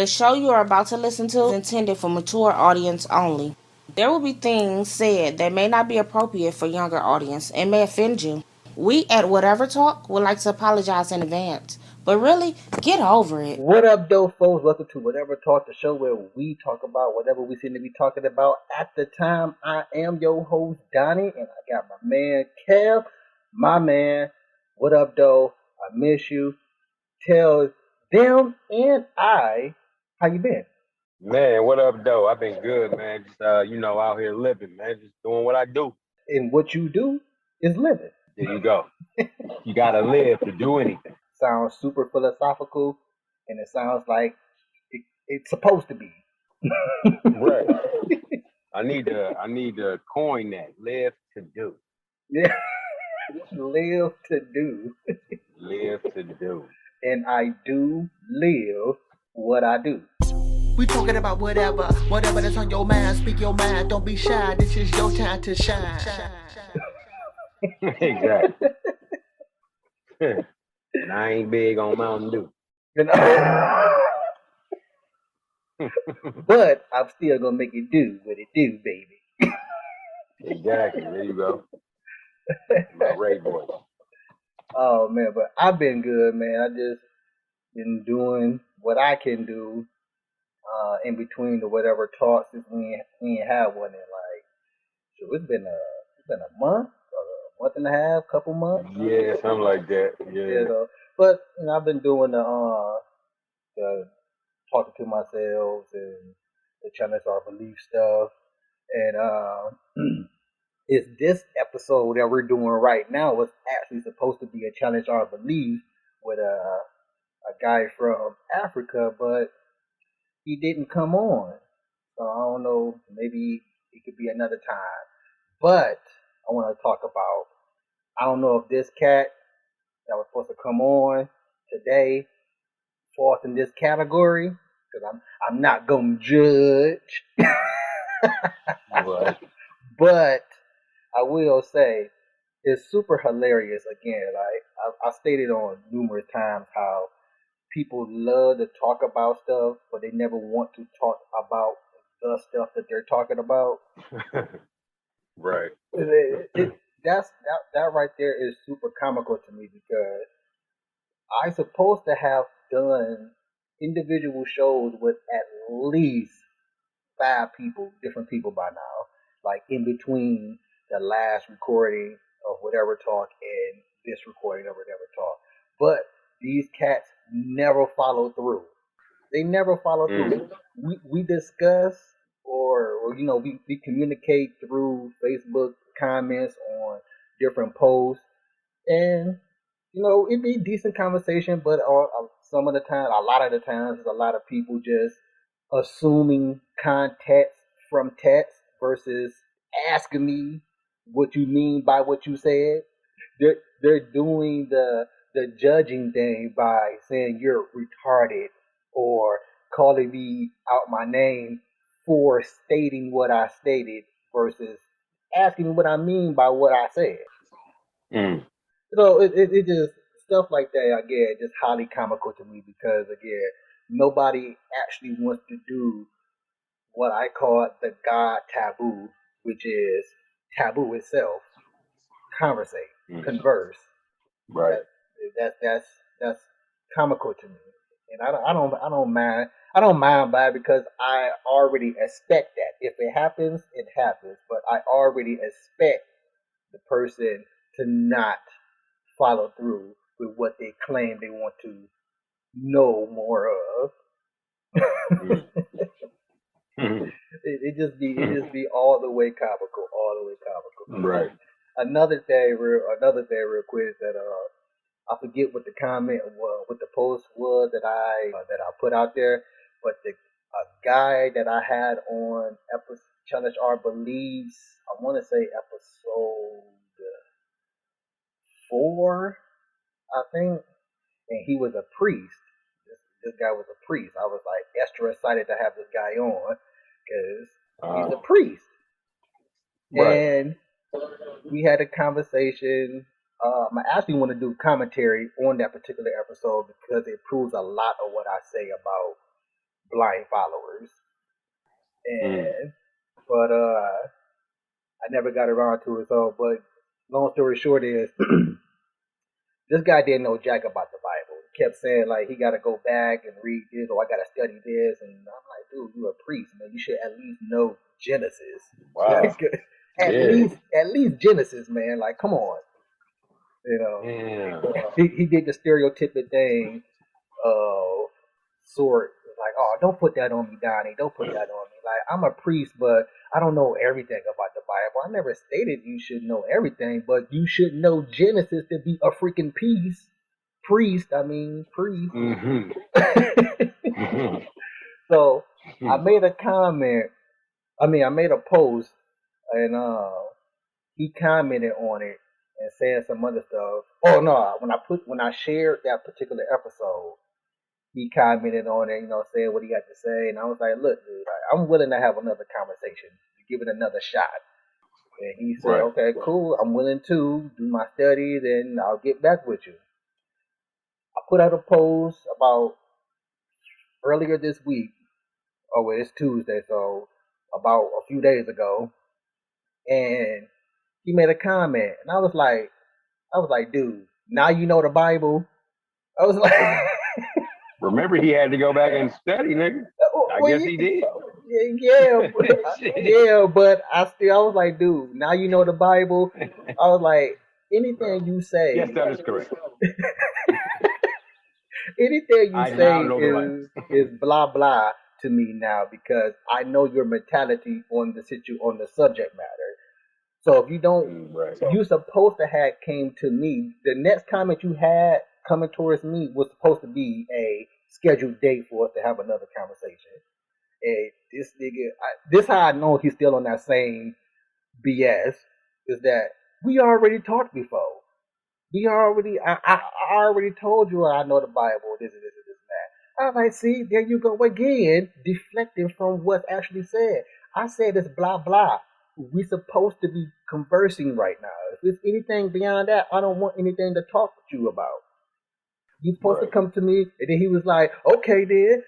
The show you are about to listen to is intended for mature audience only. There will be things said that may not be appropriate for younger audience and may offend you. We at Whatever Talk would like to apologize in advance, but really, get over it. What up, though, folks? Welcome to Whatever Talk, the show where we talk about whatever we seem to be talking about at the time. I am your host, Donnie, and I got my man, Kev. My man, what up, though? I miss you. Tell them and I how you been. Man, what up, though? I've been good, man. Just out here living, man. Just doing what I do. And what you do is living. There you go. You gotta live to do anything. Sounds super philosophical, and it sounds like it's supposed to be. Right. I need to coin that. Live to do. Yeah. Live to do. Live to do. And I do live what I do. We talking about whatever that's on your mind. Speak your mind, don't be shy. This is your time to shine. Exactly. And I ain't big on Mountain Dew. But I'm still gonna make it do what it do, baby. Exactly. There you go. My Ray voice. Oh man, but I've been good, man. I just been doing what I can do in between the whatever talks since we ain't had one in like so it's been a month and a half, couple months. Yeah, something like that. Yeah. But I've been doing the talking to myself and the challenge our belief stuff, and is this episode that we're doing right now was actually supposed to be a challenge our belief with a guy from Africa, but he didn't come on. So I don't know, maybe it could be another time. But I want to talk about, I don't know if this cat that was supposed to come on today falls in this category, because I'm not going to judge. Right. But I will say, it's super hilarious again. Like I stated on numerous times how people love to talk about stuff, but they never want to talk about the stuff that they're talking about. Right. That right there is super comical to me because I supposed to have done individual shows with at least 5 people, different people by now, like in between the last recording of Whatever Talk and this recording of Whatever Talk. But these cats never follow through. They never follow through. We discuss or we communicate through Facebook comments on different posts, and it'd be decent conversation, but some of the time, a lot of the times, there's a lot of people just assuming context from text versus asking me what you mean by what you said. They're doing the judging thing by saying you're retarded or calling me out my name for stating what I stated versus asking me what I mean by what I said. So it just stuff like that again just highly comical to me because again nobody actually wants to do what I call the God taboo, which is taboo itself. Conversate, converse. Right. That's comical to me, and I don't mind. I don't mind by it because I already expect that. If it happens, it happens. But I already expect the person to not follow through with what they claim they want to know more of. It just be all the way comical. Right. Another thing real quick is that I forget what the comment what the post was that I put out there, but the a guy that I had on episode Challenge Our Beliefs, I want to say episode 4, I think, and he was a priest. This guy was a priest. I was like extra excited to have this guy on because he's a priest. Right. And we had a conversation. I actually want to do commentary on that particular episode because it proves a lot of what I say about blind followers, Mm. and but I never got around to it. So, but long story short is this guy didn't know jack about the Bible. He kept saying like he got to go back and read this, or I got to study this, and I'm like, dude, you're a priest, man. You should at least know Genesis. Wow. at Yeah. least Genesis, man. Like, come on, you know. Yeah. He did the stereotypic thing of sort like, oh, don't put that on me, Donnie. Don't put that on me. Like, I'm a priest, but I don't know everything about the Bible. I never stated you should know everything, but you should know Genesis to be a freaking priest. I mean, priest. Mm-hmm. So I made a comment. I made a post, and he commented on it and said some other stuff. Oh no, when I shared that particular episode, he commented on it, saying what he had to say, and I was like, look, dude, I'm willing to have another conversation, to give it another shot. And he said, Right. okay, cool, I'm willing to do my studies, and I'll get back with you. I put out a post about earlier this week. Oh, well, it's Tuesday, so about a few days ago, and he made a comment, and I was like, dude, now you know the Bible. I was like, Remember, he had to go back and study, nigga. I well, guess he did. yeah, yeah, but I was like, dude, now you know the Bible. I was like, anything you say, Yes, that is correct. anything you I say now know the Bible. is blah blah to me now because I know your mentality on on the subject matter. So if you don't, Right. you supposed to have came to me. The next comment you had coming towards me was supposed to be a scheduled date for us to have another conversation. And this nigga, this how I know he's still on that same BS. Is that we already talked before. I already told you I know the Bible. This and this and this and that. I was like, see, there you go again, deflecting from what's actually said. I said it's blah blah. We supposed to be conversing right now. If it's anything beyond that, I don't want anything to talk to you about. You're supposed to Right. come to me, and then he was like, okay, then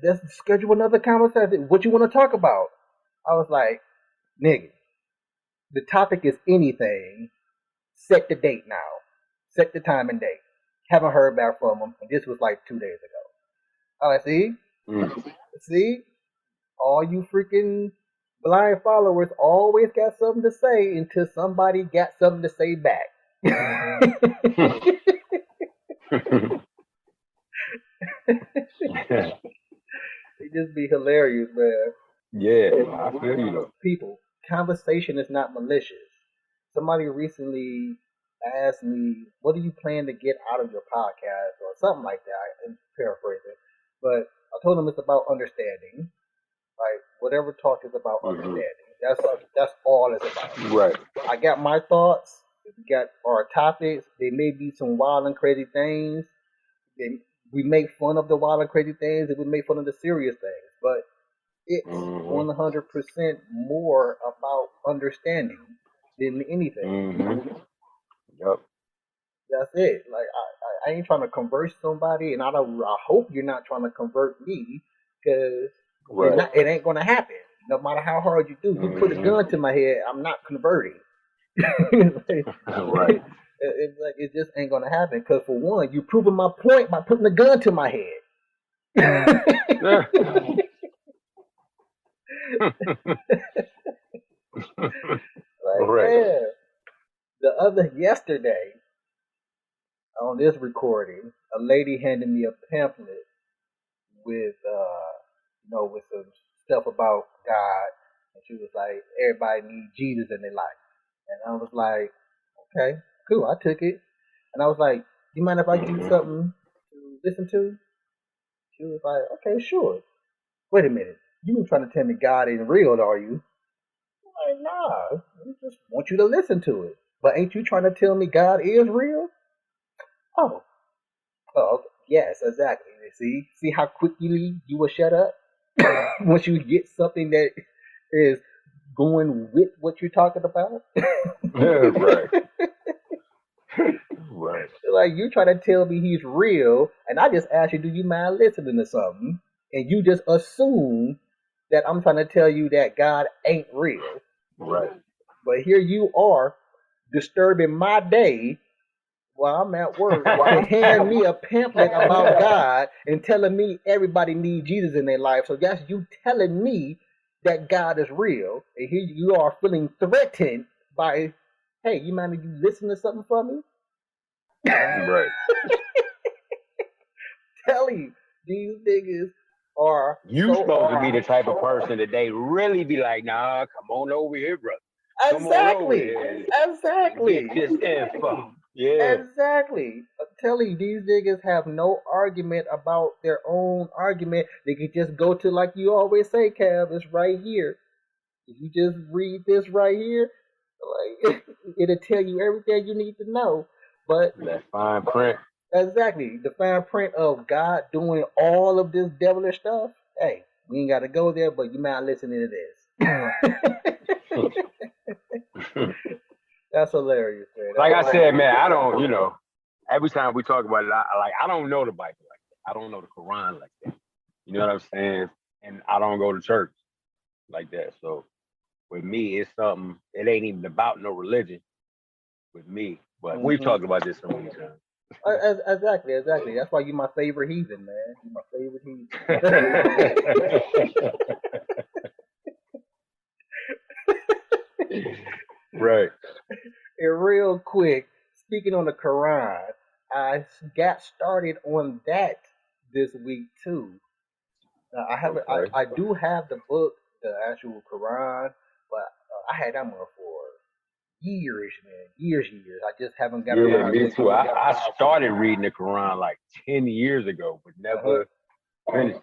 let's schedule another conversation. What you want to talk about? I was like, nigga, the topic is anything. Set the date now. Set the time and date. Haven't heard back from him, and this was like 2 days ago. All right, see, all you freaking blind followers always got something to say until somebody got something to say back. It just be hilarious, man. Yeah, I feel you though. People, conversation is not malicious. Somebody recently asked me, "What do you plan to get out of your podcast?" or something like that. I'm paraphrasing, but I told them it's about understanding. Like whatever talk is about Mm-hmm. understanding. That's all it's about. Right. I got my thoughts. We got our topics. There may be some wild and crazy things. They, we make fun of the wild and crazy things, and we make fun of the serious things. But it's Mm-hmm. 100% more about understanding than anything. Mm-hmm. Yep. That's it. Like I ain't trying to convert somebody, and I hope you're not trying to convert me, because Right. it ain't gonna happen. No matter how hard you do, you put a Mm-hmm. gun to my head, I'm not converting. Like, Right. it just ain't gonna happen. Because for one, you proving my point by putting a gun to my head. Like, Right. man, yesterday on this recording, a lady handed me a pamphlet with with some stuff about God, and she was like, everybody needs Jesus in their life, and I was like, okay, cool, I took it, and I was like, you mind if I give you Mm-hmm. something to listen to? She was like, okay, sure. Wait a minute, you been trying to tell me God ain't real, are you? I'm like, nah, I just want you to listen to it. But ain't you trying to tell me God is real? Oh, oh, okay. Yes, exactly. See how quickly you will shut up once you get something that is going with what you're talking about. Right. Right. Like you trying to tell me he's real, and I just asked you, do you mind listening to something? and you just assume that I'm trying to tell you that God ain't real. Right. But here you are disturbing my day while I'm at work to hand me a pamphlet about God and telling me everybody needs Jesus in their life. So that's you telling me that God is real. And here you are feeling threatened by, hey, you mind if you listen to something for me? Right. Tell you, these niggas are You supposed to be the type of person that they really be like, nah, come on over here, brother. Come on over Exactly. here. Exactly. Get this info. Yeah. Exactly. I'm telling you, these niggas have no argument about their own argument. They can just go to, like you always say, Kev, it's right here. If you just read this right here, like it'll tell you everything you need to know. But That fine print. exactly, the fine print of God doing all of this devilish stuff. Hey, we ain't got to go there, but you might listen to this. That's hilarious, man. Like I said, man, I don't, every time we talk about it, I don't know the Bible like that. I don't know the Quran like that. You know what I'm saying? And I don't go to church like that. So with me, it's something, it ain't even about no religion with me. But we've talked about this so many times. Exactly. That's why you're my favorite heathen, man. You're my favorite heathen. Right. And real quick, speaking on the Quran, I got started on that this week too. I haven't. Okay. I do have the book, the actual Quran, but I had that one for years, man. Years. I just haven't got around to Me it. too. I started reading the Quran like 10 years ago, but never finished it.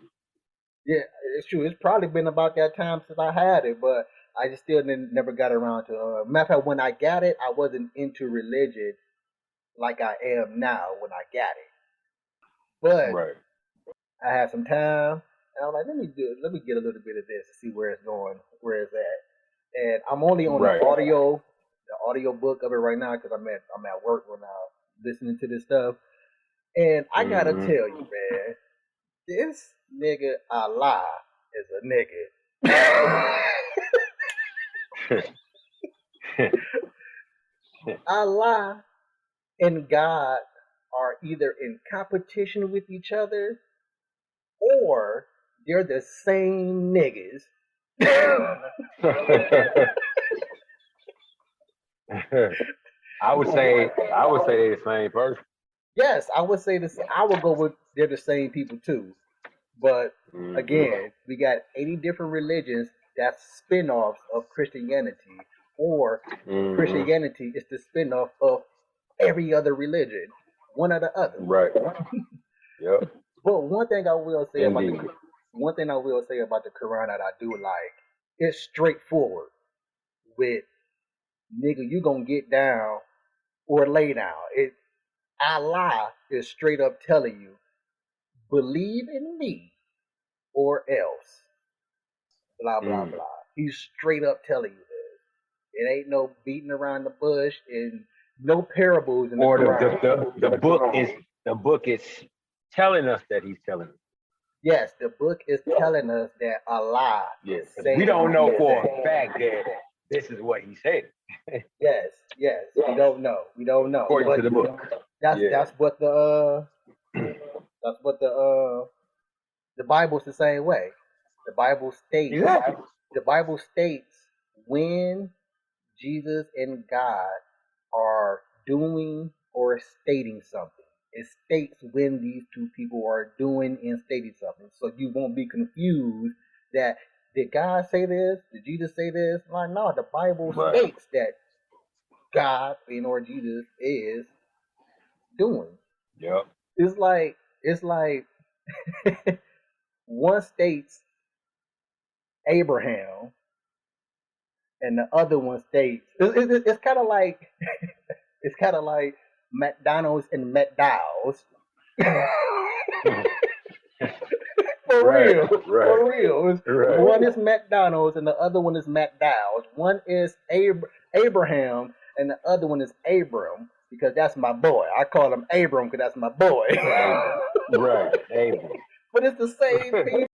Yeah, it's true. It's probably been about that time since I had it, but I just still never got around to. Matter of fact, when I got it, I wasn't into religion like I am now when I got it. But Right. I had some time, and I was like, let me get a little bit of this to see where it's going, where it's at. And I'm only on Right. the audio book of it right now because I'm at work right now listening to this stuff. And I gotta tell you, man, this nigga Allah is a nigga. Allah and God are either in competition with each other or they're the same niggas. I would say they're the same person. Yes, I would say this. I would go with they're the same people too. But again, we got 80 different religions that's spin-offs of Christianity, or Christianity is the spin-off of every other religion, one or the other. Right. Yep. But one thing I will say Indeed. about the Quran that I do like, it's straightforward. With nigga, you gonna get down or lay down. Allah is straight up telling you, believe in me or else. Blah blah blah. He's straight up telling you this. It ain't no beating around the bush and no parables in the Quran. The book is telling us that he's telling us. Yes, the book is telling us that Allah is saying. We don't know for a fact that this is what he said. Yes, we don't know. According to the book. That's what the Bible's the same way. The Bible states when Jesus and God are doing or stating something. It states when these two people are doing and stating something. So you won't be confused that did God say this? Did Jesus say this? Like, no, the Bible states that God or Jesus is doing. Yep. It's like one states Abraham and the other one states it's kind of like McDonald's and McDowell's. For real. One is McDonald's and the other one is McDowell's. One is Abraham and the other one is Abram because that's my boy. I call him Abram because that's my boy. Right, Abram. But it's the same people.